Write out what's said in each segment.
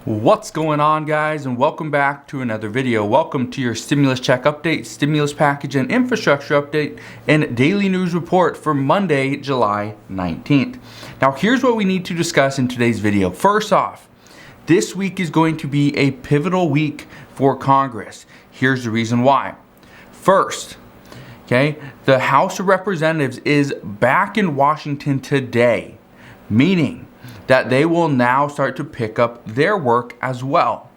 What's going on, guys, and welcome back to another video. Welcome to your stimulus check update, stimulus package and infrastructure update, and daily news report for Monday, July 19th. Now, here's what we need to discuss in today's video. First off, this week is going to be a pivotal week for Congress. Here's the reason why. First, the House of Representatives is back in Washington today, meaning that they will now start to pick up their work as well.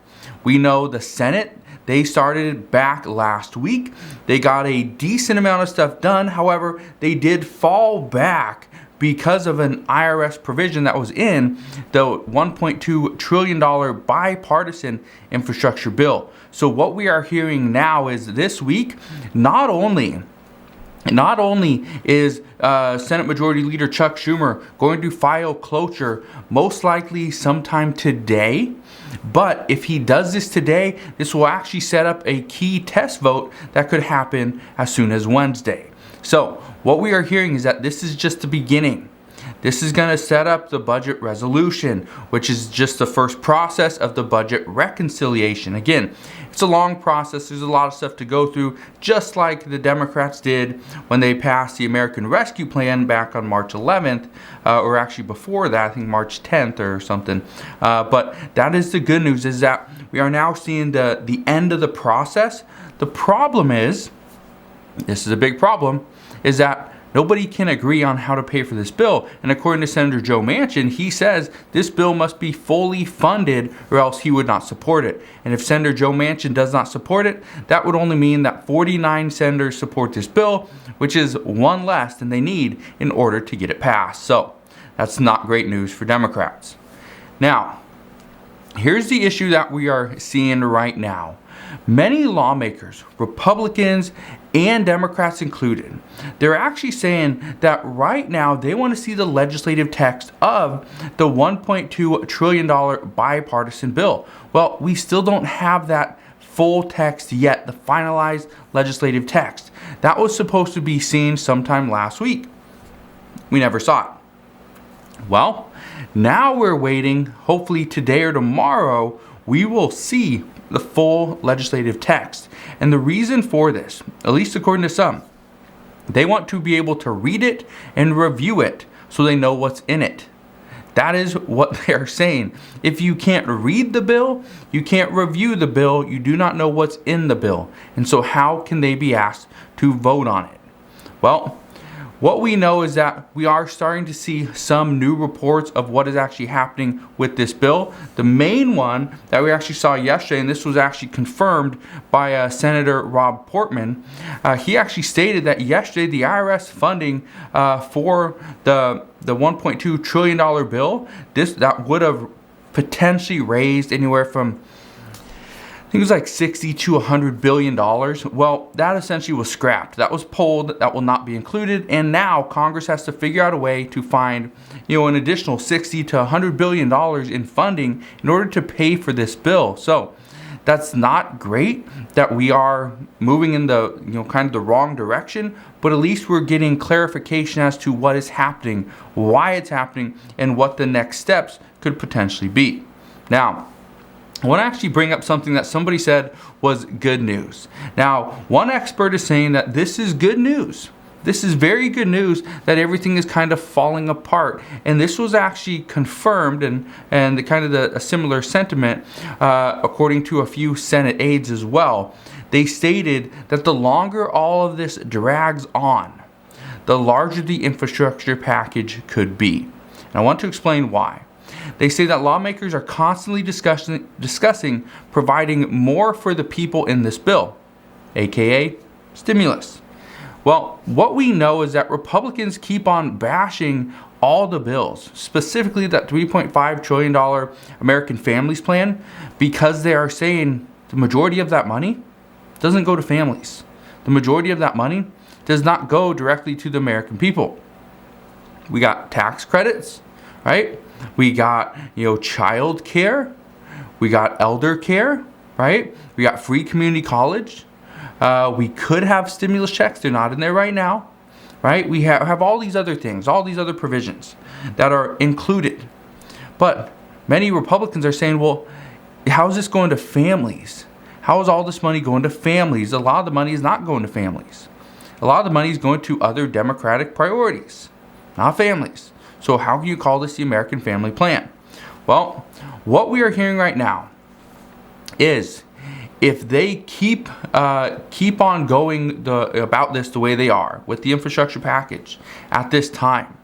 We know the Senate, they started back last week. They got a decent amount of stuff done. However, they did fall back because of an IRS provision that was in the $1.2 trillion bipartisan infrastructure bill. So what we are hearing now is this week, not only is Senate Majority Leader Chuck Schumer going to file cloture most likely sometime today, but if he does this today, this will actually set up a key test vote that could happen as soon as Wednesday. So what we are hearing is that this is just the beginning. This is going to set up the budget resolution, which is just the first process of the budget reconciliation. Again, it's a long process. There's a lot of stuff to go through, just like the Democrats did when they passed the American Rescue Plan back on March 11th, or actually before that, I think March 10th or something. But that is the good news, is that we are now seeing the end of the process. The problem is, this is a big problem, is that nobody can agree on how to pay for this bill. And according to Senator Joe Manchin, he says this bill must be fully funded or else he would not support it. And if Senator Joe Manchin does not support it, that would only mean that 49 senators support this bill, which is one less than they need in order to get it passed. So that's not great news for Democrats. Now, here's the issue that we are seeing right now. Many lawmakers, Republicans and Democrats included, they're actually saying that right now they want to see the legislative text of the $1.2 trillion bipartisan bill. Well, we still don't have that full text yet, the finalized legislative text. That was supposed to be seen sometime last week. We never saw it. Well, now we're waiting. Hopefully today or tomorrow, we will see the full legislative text. And the reason for this, at least according to some, they want to be able to read it and review it so they know what's in it. That is what they're saying. If you can't read the bill, you can't review the bill, you do not know what's in the bill. And so how can they be asked to vote on it? Well, what we know is that we are starting to see some new reports of what is actually happening with this bill. The main one that we actually saw yesterday, and this was actually confirmed by Senator Rob Portman, he actually stated that yesterday the IRS funding for the $1.2 trillion bill, that would have potentially raised anywhere from, I think it was like $60 to $100 billion. Well, that essentially was scrapped. That was pulled. That will not be included. And now Congress has to figure out a way to find, an additional $60 to $100 billion in funding in order to pay for this bill. So that's not great that we are moving in the, kind of the wrong direction, but at least we're getting clarification as to what is happening, why it's happening, and what the next steps could potentially be. Now, I want to actually bring up something that somebody said was good news. Now, one expert is saying that this is good news. This is very good news that everything is kind of falling apart. And this was actually confirmed and a similar sentiment according to a few Senate aides as well. They stated that the longer all of this drags on, the larger the infrastructure package could be. And I want to explain why. They say that lawmakers are constantly discussing providing more for the people in this bill, aka stimulus. Well, what we know is that Republicans keep on bashing all the bills, specifically that $3.5 trillion American Families Plan, because they are saying the majority of that money doesn't go to families. The majority of that money does not go directly to the American people. We got tax credits, right? We got, child care. We got elder care, right? We got free community college. We could have stimulus checks. They're not in there right now, right? We have all these other things, all these other provisions that are included. But many Republicans are saying, well, How is this going to families? How is all this money going to families? A lot of the money is not going to families. A lot of the money is going to other Democratic priorities, not families. So how can you call this the American Family Plan? Well, what we are hearing right now is if they keep on going about this the way they are with the infrastructure package at this time,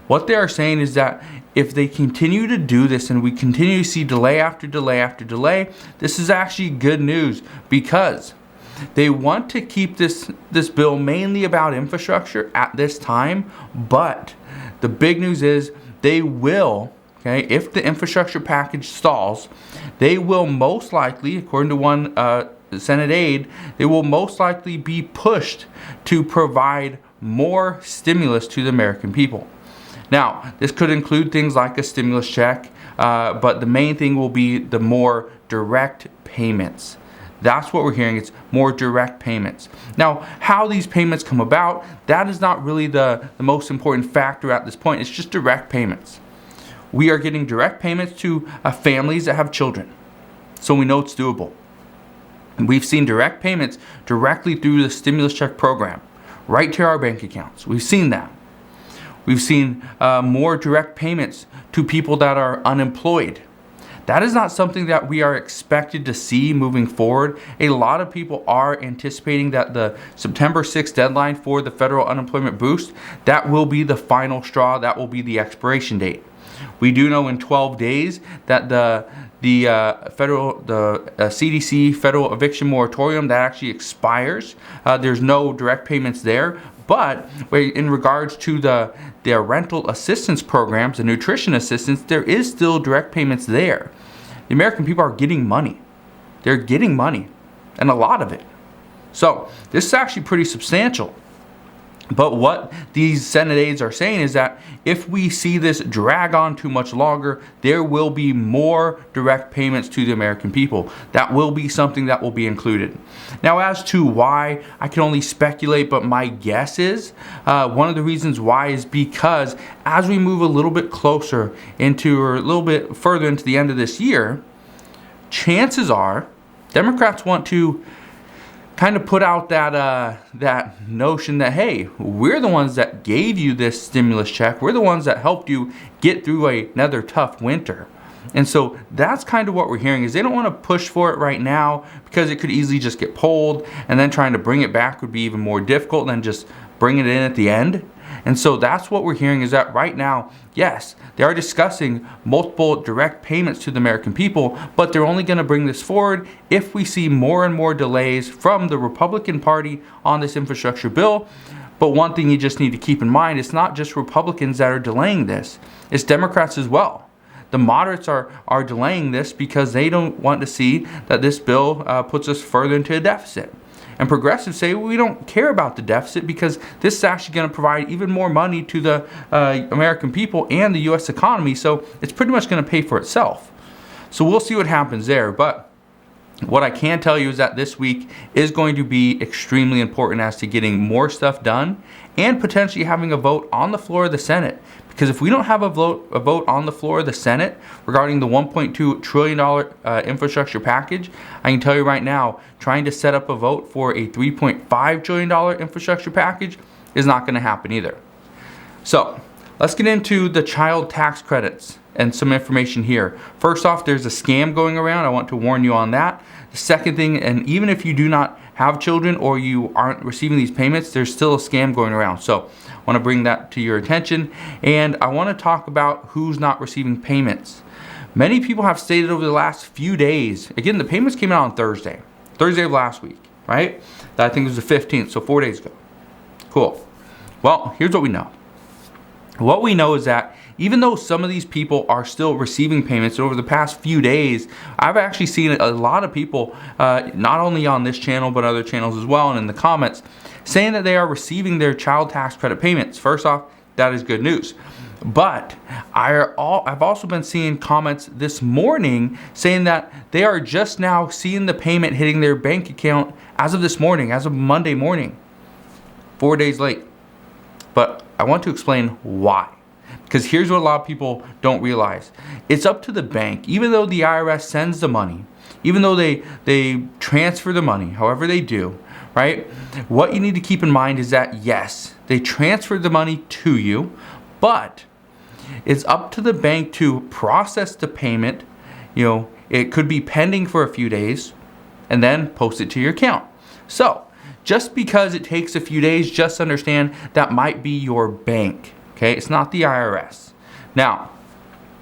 what they are saying is that if they continue to do this and we continue to see delay after delay after delay, this is actually good news because they want to keep this bill mainly about infrastructure at this time. But the big news is they will, okay, if the infrastructure package stalls, they will most likely, according to one Senate aide, they will most likely be pushed to provide more stimulus to the American people. Now, this could include things like a stimulus check, but the main thing will be the more direct payments. That's what we're hearing. It's more direct payments. Now, how these payments come about, that is not really the most important factor at this point. It's just direct payments. We are getting direct payments to families that have children. So we know it's doable. And we've seen direct payments directly through the stimulus check program, right to our bank accounts. We've seen that. We've seen more direct payments to people that are unemployed. That is not something that we are expected to see moving forward. A lot of people are anticipating that the September 6th deadline for the federal unemployment boost, that will be the final straw, that will be the expiration date. We do know in 12 days that the CDC federal eviction moratorium, that actually expires. There's no direct payments there. But in regards to the rental assistance programs, the nutrition assistance, there is still direct payments there. The American people are getting money. They're getting money, and a lot of it. So this is actually pretty substantial. But what these Senate aides are saying is that if we see this drag on too much longer, there will be more direct payments to the American people. That will be something that will be included. Now, as to why, I can only speculate, but my guess is one of the reasons why is because as we move a little bit closer into, or a little bit further into the end of this year, chances are Democrats want to kind of put out that notion that, hey, we're the ones that gave you this stimulus check. We're the ones that helped you get through another tough winter. And so that's kind of what we're hearing is they don't want to push for it right now because it could easily just get pulled, and then trying to bring it back would be even more difficult than just bringing it in at the end. And so that's what we're hearing is that right now, yes, they are discussing multiple direct payments to the American people, but they're only going to bring this forward if we see more and more delays from the Republican Party on this infrastructure bill. But one thing you just need to keep in mind, it's not just Republicans that are delaying this, it's Democrats as well. The moderates are delaying this because they don't want to see that this bill puts us further into a deficit. And progressives say, well, we don't care about the deficit because this is actually going to provide even more money to the American people and the U.S. economy, so it's pretty much going to pay for itself. So we'll see what happens there. But what I can tell you is that this week is going to be extremely important as to getting more stuff done and potentially having a vote on the floor of the Senate. Because if we don't have a vote on the floor of the Senate regarding the $1.2 trillion infrastructure package, I can tell you right now, trying to set up a vote for a $3.5 trillion infrastructure package is not going to happen either. So let's get into the child tax credits and some information here. First off, there's a scam going around. I want to warn you on that. The second thing, and even if you do not have children or you aren't receiving these payments, there's still a scam going around. So I want to bring that to your attention, and I want to talk about who's not receiving payments. Many people have stated over the last few days, again, the payments came out on Thursday of last week, right? I think it was the 15th, so 4 days ago. Cool. Well, here's what we know. What we know is that even though some of these people are still receiving payments over the past few days, I've actually seen a lot of people, not only on this channel, but other channels as well, and in the comments, saying that they are receiving their child tax credit payments. First off, that is good news. But I've also been seeing comments this morning saying that they are just now seeing the payment hitting their bank account as of this morning, as of Monday morning, 4 days late. But I want to explain why. Because here's what a lot of people don't realize. It's up to the bank. Even though the IRS sends the money, even though they transfer the money, however they do, right? What you need to keep in mind is that, yes, they transfer the money to you, but it's up to the bank to process the payment. It could be pending for a few days and then post it to your account. So just because it takes a few days, just understand that might be your bank. Okay, it's not the IRS. Now,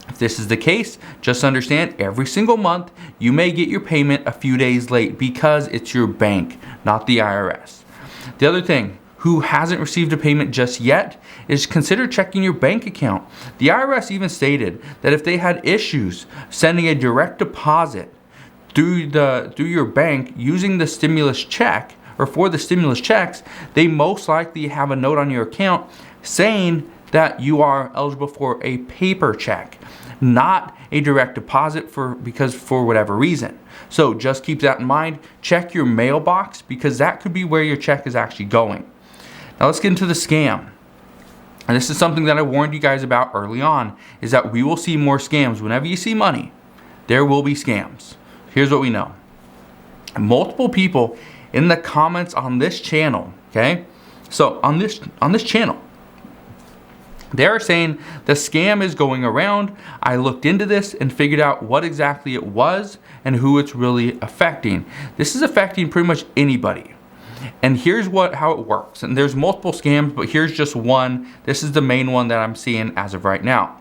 if this is the case, just understand every single month you may get your payment a few days late because it's your bank, not the IRS. The other thing, who hasn't received a payment just yet, is consider checking your bank account. The IRS even stated that if they had issues sending a direct deposit through your bank using the stimulus check or for the stimulus checks, they most likely have a note on your account saying that you are eligible for a paper check, not a direct deposit because for whatever reason. So just keep that in mind. Check your mailbox because that could be where your check is actually going. Now let's get into the scam. And this is something that I warned you guys about early on, is that we will see more scams. Whenever you see money, there will be scams. Here's what we know. Multiple people in the comments on this channel, okay? So on this channel, they're saying the scam is going around. I looked into this and figured out what exactly it was and who it's really affecting. This is affecting pretty much anybody. And here's how it works. And there's multiple scams, but here's just one. This is the main one that I'm seeing as of right now.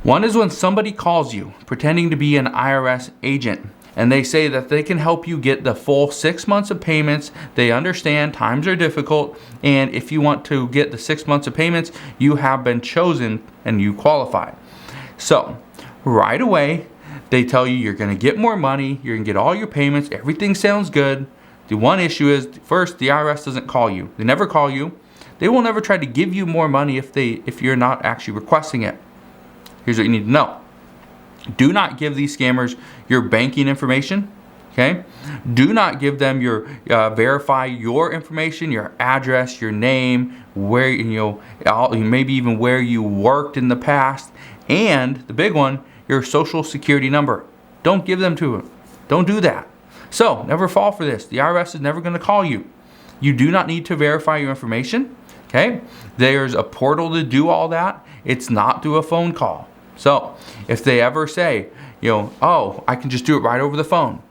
One is when somebody calls you pretending to be an IRS agent, and they say that they can help you get the full 6 months of payments. They understand times are difficult, and if you want to get the 6 months of payments, you have been chosen and you qualify. So right away, they tell you you're going to get more money, you're going to get all your payments, everything sounds good. The one issue is, first, the IRS doesn't call you. They never call you. They will never try to give you more money if you're not actually requesting it. Here's what you need to know. Do not give these scammers your banking information, okay? Do not give them verify your information, your address, your name, where, maybe even where you worked in the past, and the big one, your social security number. Don't give them to them. Don't do that. So, never fall for this. The IRS is never going to call you. You do not need to verify your information, okay? There's a portal to do all that. It's not through a phone call. So, if they ever say, oh, I can just do it right over the phone,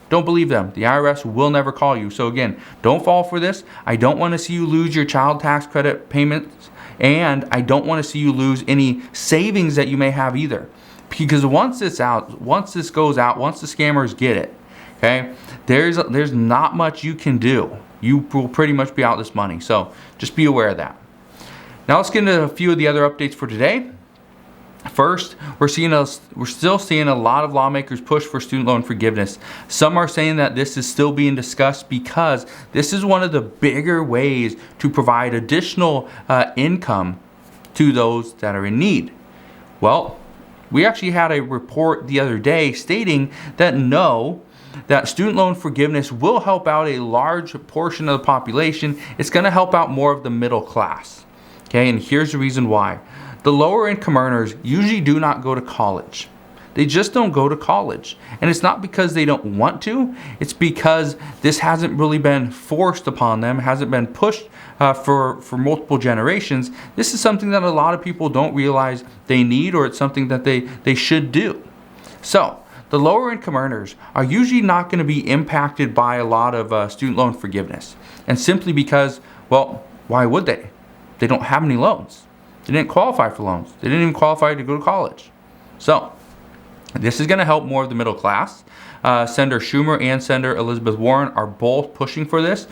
don't believe them. The IRS will never call you. So again, don't fall for this. I don't want to see you lose your child tax credit payments, and I don't want to see you lose any savings that you may have either. Because once this goes out, once the scammers get it, okay, there's not much you can do. You will pretty much be out this money. So just be aware of that. Now let's get into a few of the other updates for today. First, we're still seeing a lot of lawmakers push for student loan forgiveness. Some are saying that this is still being discussed because this is one of the bigger ways to provide additional income to those that are in need. Well, we actually had a report the other day stating that that student loan forgiveness will help out a large portion of the population. It's going to help out more of the middle class. Okay, and here's the reason why. The lower income earners usually do not go to college. They just don't go to college. And it's not because they don't want to. It's because this hasn't really been forced upon them, hasn't been pushed for multiple generations. This is something that a lot of people don't realize they need, or it's something that they should do. So the lower income earners are usually not going to be impacted by a lot of student loan forgiveness. And simply because, well, why would they? They don't have any loans. They didn't qualify for loans. They didn't even qualify to go to college. So this is going to help more of the middle class. Senator Schumer and Senator Elizabeth Warren are both pushing for this.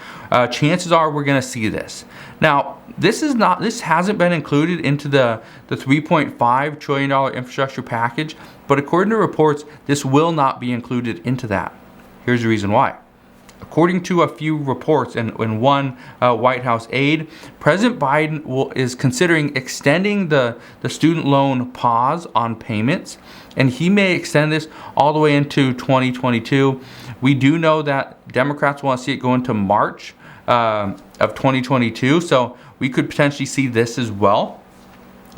Chances are we're going to see this. Now, this hasn't been included into the $3.5 trillion infrastructure package, but according to reports, this will not be included into that. Here's the reason why. According to a few reports and one White House aide, President Biden is considering extending the student loan pause on payments, and he may extend this all the way into 2022. We do know that Democrats want to see it go into March of 2022, so we could potentially see this as well.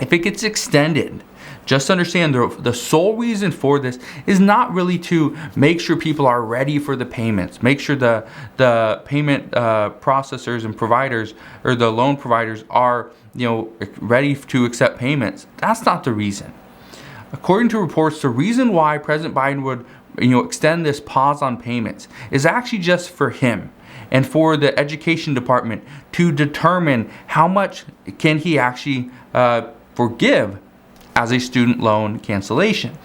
if it gets extended, just understand the sole reason for this is not really to make sure people are ready for the payments, make sure the payment processors and providers, or the loan providers, are ready to accept payments. That's not the reason. According to reports, the reason why President Biden would extend this pause on payments is actually just for him and for the education department to determine how much can he actually forgive as a student loan cancellation.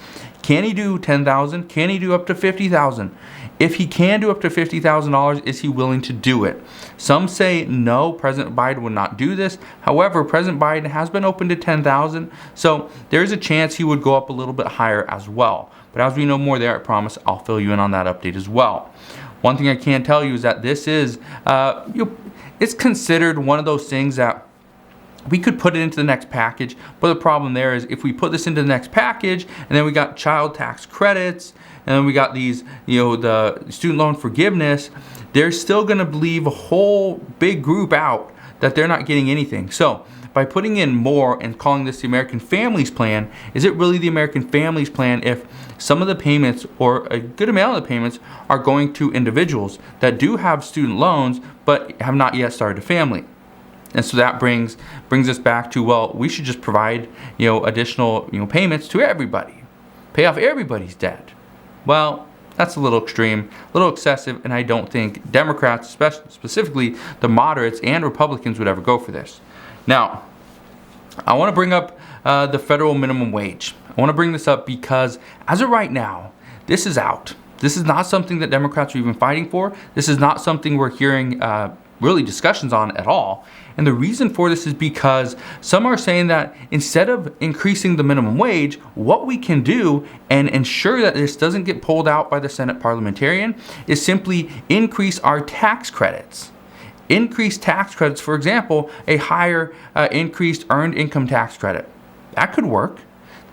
Can he do $10,000? Can he do up to $50,000? If he can do up to $50,000, is he willing to do it? Some say no, President Biden would not do this. However, President Biden has been open to $10,000, so there's a chance he would go up a little bit higher as well. But as we know more there, I promise I'll fill you in on that update as well. One thing I can tell you is that this is, it's considered one of those things that we could put it into the next package, but the problem there is if we put this into the next package and then we got child tax credits and then we got these, the student loan forgiveness, they're still going to leave a whole big group out that they're not getting anything. So by putting in more and calling this the American Families Plan, is it really the American Families Plan if some of the payments, or a good amount of the payments, are going to individuals that do have student loans but have not yet started a family? And so that brings us back to, well, we should just provide additional payments to everybody, pay off everybody's debt. Well, that's a little extreme, a little excessive, and I don't think Democrats, specifically the moderates and Republicans, would ever go for this. Now, I want to bring up the federal minimum wage. I want to bring this up because as of right now, this is out. This is not something that Democrats are even fighting for. This is not something we're hearing really discussions on at all. And the reason for this is because some are saying that instead of increasing the minimum wage, what we can do and ensure that this doesn't get pulled out by the Senate parliamentarian is simply increase our tax credits. Increase tax credits, for example, a higher increased earned income tax credit. That could work.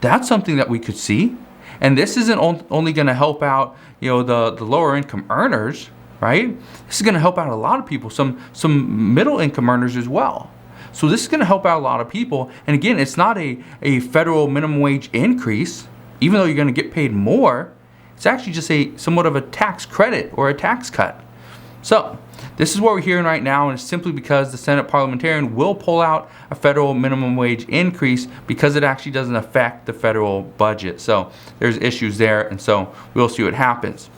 That's something that we could see. And this isn't only going to help out the lower income earners, right? This is going to help out a lot of people, some middle income earners as well. So this is going to help out a lot of people. And again, it's not a federal minimum wage increase, even though you're going to get paid more. It's actually just somewhat of a tax credit or a tax cut. So this is what we're hearing right now, and it's simply because the Senate parliamentarian will pull out a federal minimum wage increase because it actually doesn't affect the federal budget. So there's issues there, and so we'll see what happens.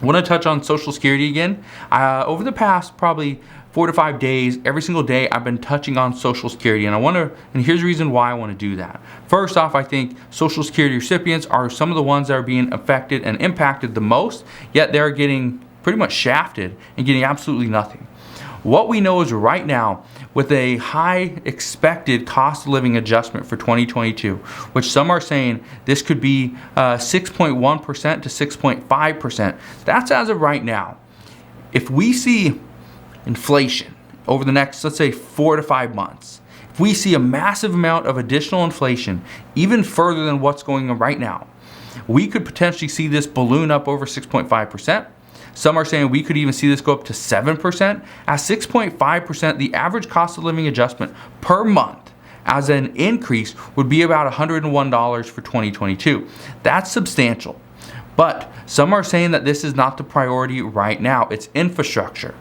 I want to touch on Social Security again. Over the past probably 4 to 5 days, every single day I've been touching on Social Security, and here's the reason why I want to do that. First off, I think Social Security recipients are some of the ones that are being affected and impacted the most, yet they're getting pretty much shafted and getting absolutely nothing. What we know is right now, with a high expected cost of living adjustment for 2022, which some are saying this could be 6.1% to 6.5%. That's as of right now. If we see inflation over the next, let's say, 4 to 5 months, if we see a massive amount of additional inflation, even further than what's going on right now, we could potentially see this balloon up over 6.5%. Some are saying we could even see this go up to 7%. At 6.5%, the average cost of living adjustment per month as an increase would be about $101 for 2022. That's substantial. But some are saying that this is not the priority right now. It's infrastructure.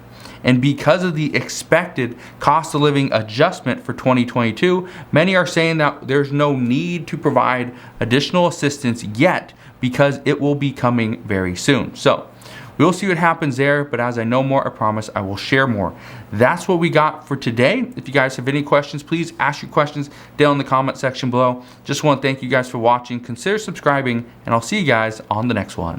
And because of the expected cost of living adjustment for 2022, many are saying that there's no need to provide additional assistance yet because it will be coming very soon. So we'll see what happens there, but as I know more, I promise I will share more. That's what we got for today. If you guys have any questions, please ask your questions down in the comment section below. Just want to thank you guys for watching. Consider subscribing, and I'll see you guys on the next one.